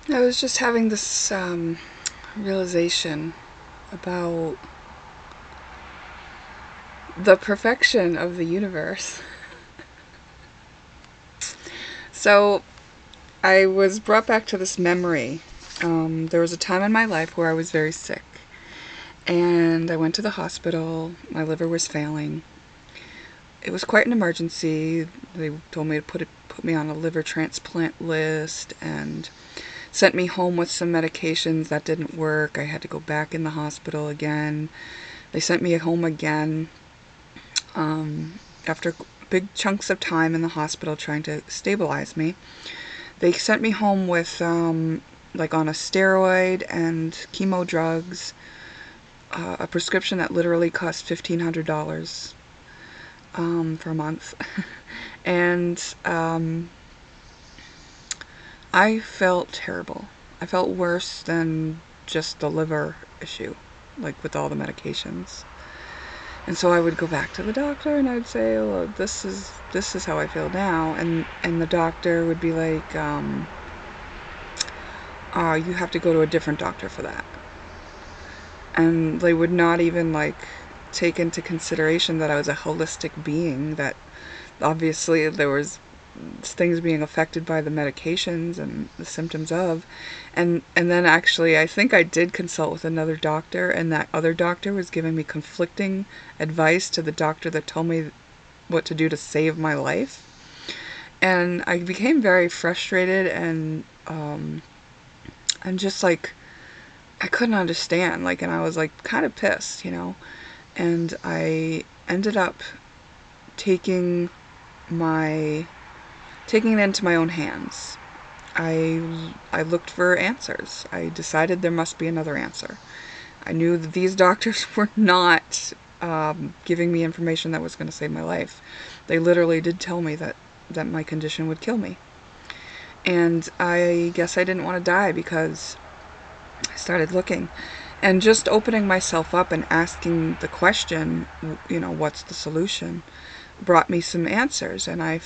I was just having this realization about the perfection of the universe. So I was brought back to this memory. There was a time in my life where I was very sick, and I went to the hospital. My liver was failing. It was quite an emergency. They told me to put me on a liver transplant list and sent me home with some medications that didn't work. I had to go back in the hospital again. They sent me home again after big chunks of time in the hospital trying to stabilize me. They sent me home with like on a steroid and chemo drugs, a prescription that literally cost $1,500 for a month. And I felt terrible. I felt worse than just the liver issue, like with all the medications. And so I would go back to the doctor and I would say, "Oh, this is how I feel now," and the doctor would be like, "You have to go to a different doctor for that." And they would not even like take into consideration that I was a holistic being, that obviously there was things being affected by the medications and the symptoms of. And then actually I think I did consult with another doctor, and that other doctor was giving me conflicting advice to the doctor that told me what to do to save my life. And I became very frustrated, and I'm just like, I couldn't understand, like, and I was like kind of pissed, and I ended up taking my taking it into my own hands. I looked for answers. I decided there must be another answer. I knew that these doctors were not giving me information that was going to save my life. They literally did tell me that my condition would kill me. And I guess I didn't want to die because I started looking. And just opening myself up and asking the question, what's the solution, brought me some answers. And I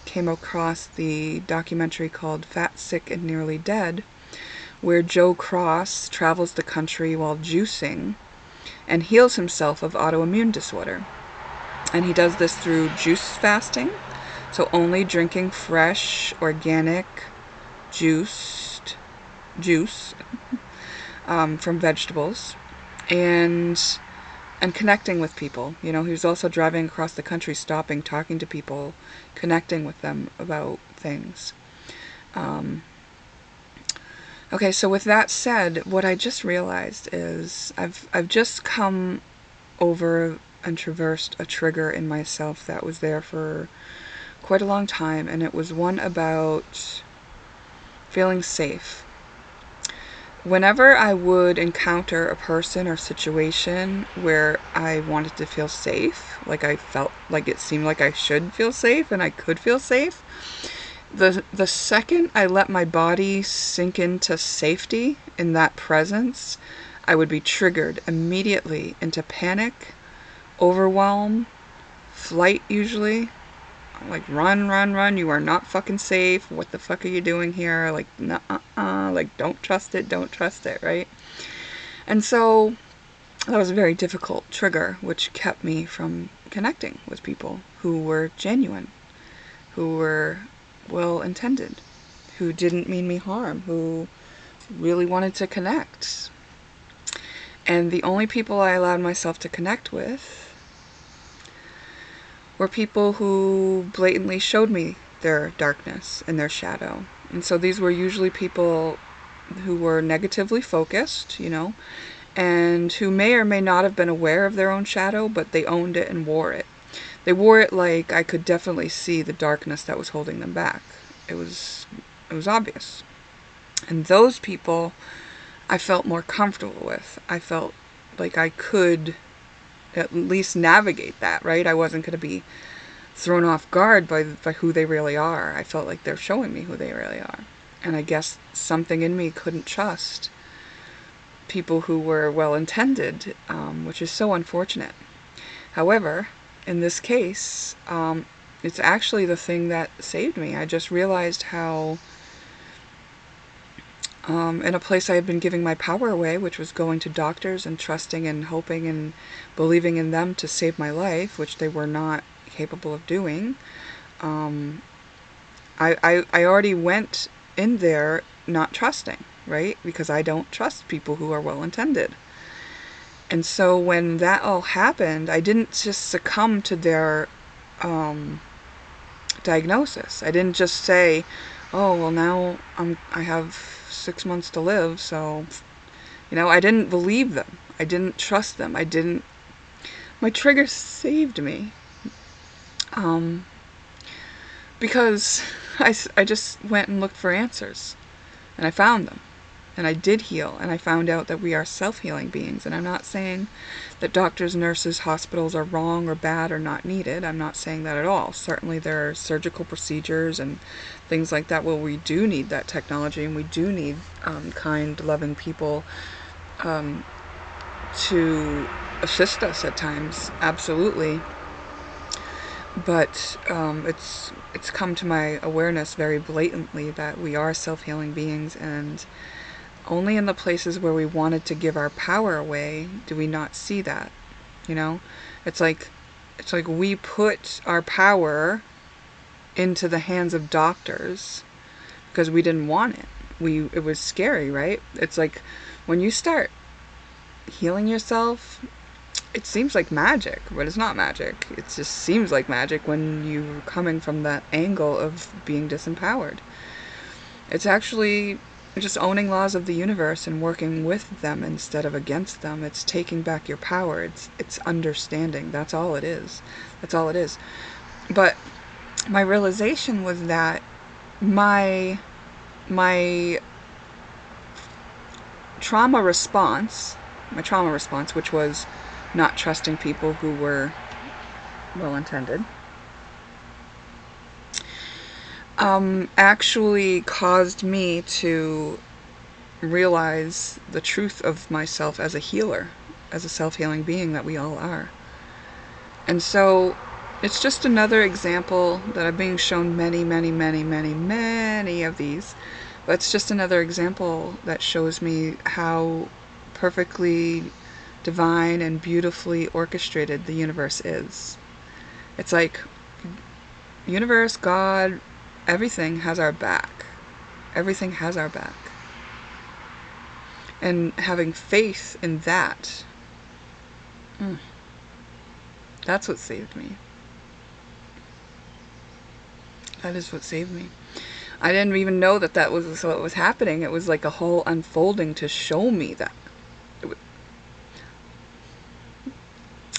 came across the documentary called Fat, Sick, and Nearly Dead, where Joe Cross travels the country while juicing and heals himself of autoimmune disorder. And he does this through juice fasting, so only drinking fresh, organic, juiced juice from vegetables, and connecting with people. He was also driving across the country, stopping, talking to people, connecting with them about things. Okay, so with that said, what I just realized is I've just come over and traversed a trigger in myself that was there for quite a long time, and it was one about feeling safe. Whenever I would encounter a person or situation where I wanted to feel safe, like I felt like it seemed like I should feel safe and I could feel safe, the second I let my body sink into safety in that presence, I would be triggered immediately into panic, overwhelm, flight usually. Like, run, run, run, you are not fucking safe. What the fuck are you doing here? Like, nuh-uh, like, don't trust it, right? And so that was a very difficult trigger, which kept me from connecting with people who were genuine, who were well intended, who didn't mean me harm, who really wanted to connect. And the only people I allowed myself to connect with were people who blatantly showed me their darkness and their shadow. And so these were usually people who were negatively focused, and who may or may not have been aware of their own shadow, but they owned it and wore it. They wore it like I could definitely see the darkness that was holding them back. It was obvious. And those people I felt more comfortable with. I felt like I could at least navigate that, right? I wasn't going to be thrown off guard by who they really are. I felt like they're showing me who they really are. And I guess something in me couldn't trust people who were well intended, which is so unfortunate. However, in this case, it's actually the thing that saved me. I just realized how in a place I had been giving my power away, which was going to doctors and trusting and hoping and believing in them to save my life, which they were not capable of doing. Um, I already went in there not trusting, right? Because I don't trust people who are well intended. And so when that all happened, I didn't just succumb to their um, diagnosis. I didn't just say, "Oh, well, now I have 6 months to live," so I didn't believe them. I didn't trust them. I didn't. My trigger saved me. Um, because I just went and looked for answers. And I found them. And I did heal. And I found out that we are self-healing beings. And I'm not saying that doctors, nurses, hospitals are wrong or bad or not needed. I'm not saying that at all. Certainly there are surgical procedures and things like that where we do need that technology. And we do need kind, loving people to assist us at times. Absolutely. But it's come to my awareness very blatantly that we are self-healing beings, and only in the places where we wanted to give our power away do we not see that. You know, it's like we put our power into the hands of doctors because we didn't want it. It was scary, right? It's like when you start healing yourself, it seems like magic, but it's not magic. It just seems like magic when you're coming from that angle of being disempowered. It's actually just owning laws of the universe and working with them instead of against them. It's taking back your power. It's understanding. That's all it is. That's all it is. But my realization was that my trauma response, which was not trusting people who were well intended, actually caused me to realize the truth of myself as a healer, as a self-healing being that we all are. And so it's just another example that I'm being shown many, many, many, many, many of these. But it's just another example that shows me how perfectly divine and beautifully orchestrated the universe is. It's like universe, God, everything has our back. Everything has our back. And having faith in that, that's what saved me. That is what saved me. I didn't even know that was what was happening. It was like a whole unfolding to show me that.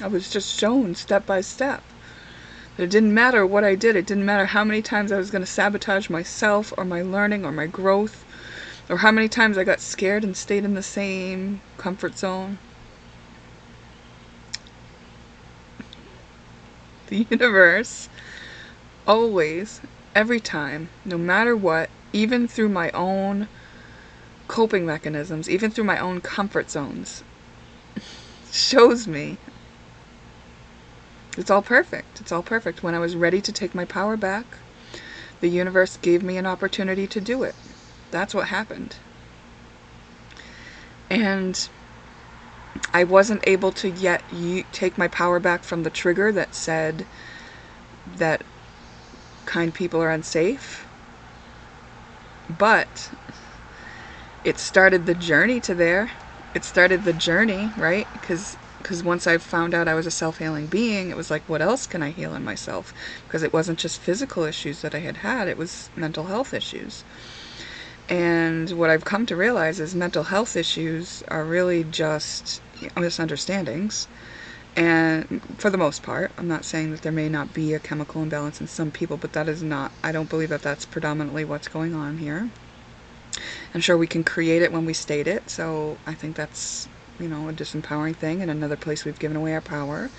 I was just shown step by step. It didn't matter what I did. It didn't matter how many times I was going to sabotage myself or my learning or my growth, or how many times I got scared and stayed in the same comfort zone. The universe always, every time, no matter what, even through my own coping mechanisms, even through my own comfort zones, shows me it's all perfect. It's all perfect. When I was ready to take my power back, the universe gave me an opportunity to do it. That's what happened. And I wasn't able to yet take my power back from the trigger that said that kind people are unsafe. But it started the journey to there. It started the journey, right? Because once I found out I was a self-healing being, it was like, what else can I heal in myself? Because it wasn't just physical issues that I had, it was mental health issues. And what I've come to realize is mental health issues are really just misunderstandings. And for the most part, I'm not saying that there may not be a chemical imbalance in some people, but that is not, I don't believe that that's predominantly what's going on here. I'm sure we can create it when we state it, so I think that's, a disempowering thing, and another place we've given away our power.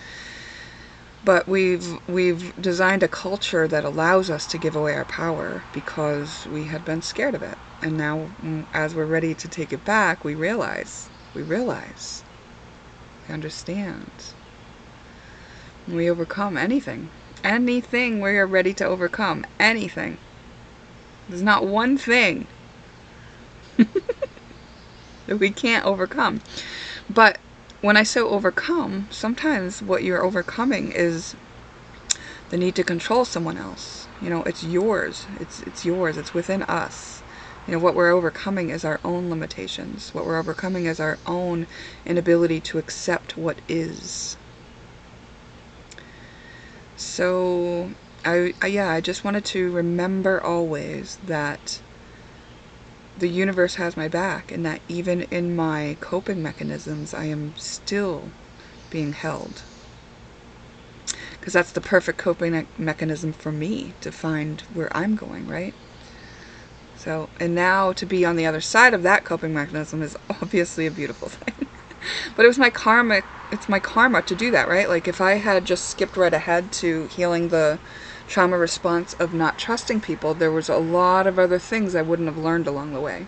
But we've designed a culture that allows us to give away our power because we had been scared of it. And now, as we're ready to take it back, we realize, we understand. We overcome anything. Anything we are ready to overcome. Anything. There's not one thing that we can't overcome. But when I say overcome, sometimes what you're overcoming is the need to control someone else. It's yours. It's yours. It's within us. What we're overcoming is our own limitations. What we're overcoming is our own inability to accept what is. So, I just wanted to remember always that the universe has my back, and that even in my coping mechanisms, I am still being held. Because that's the perfect coping mechanism for me to find where I'm going, right? So, and now to be on the other side of that coping mechanism is obviously a beautiful thing. But it's my karma to do that, right? Like if I had just skipped right ahead to healing the trauma response of not trusting people, there was a lot of other things I wouldn't have learned along the way.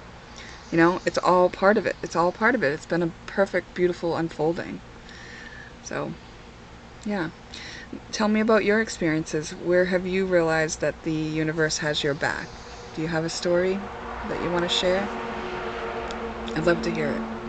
It's all part of it. It's all part of it. It's been a perfect, beautiful unfolding. So, yeah. Tell me about your experiences. Where have you realized that the universe has your back? Do you have a story that you want to share? I'd love to hear it.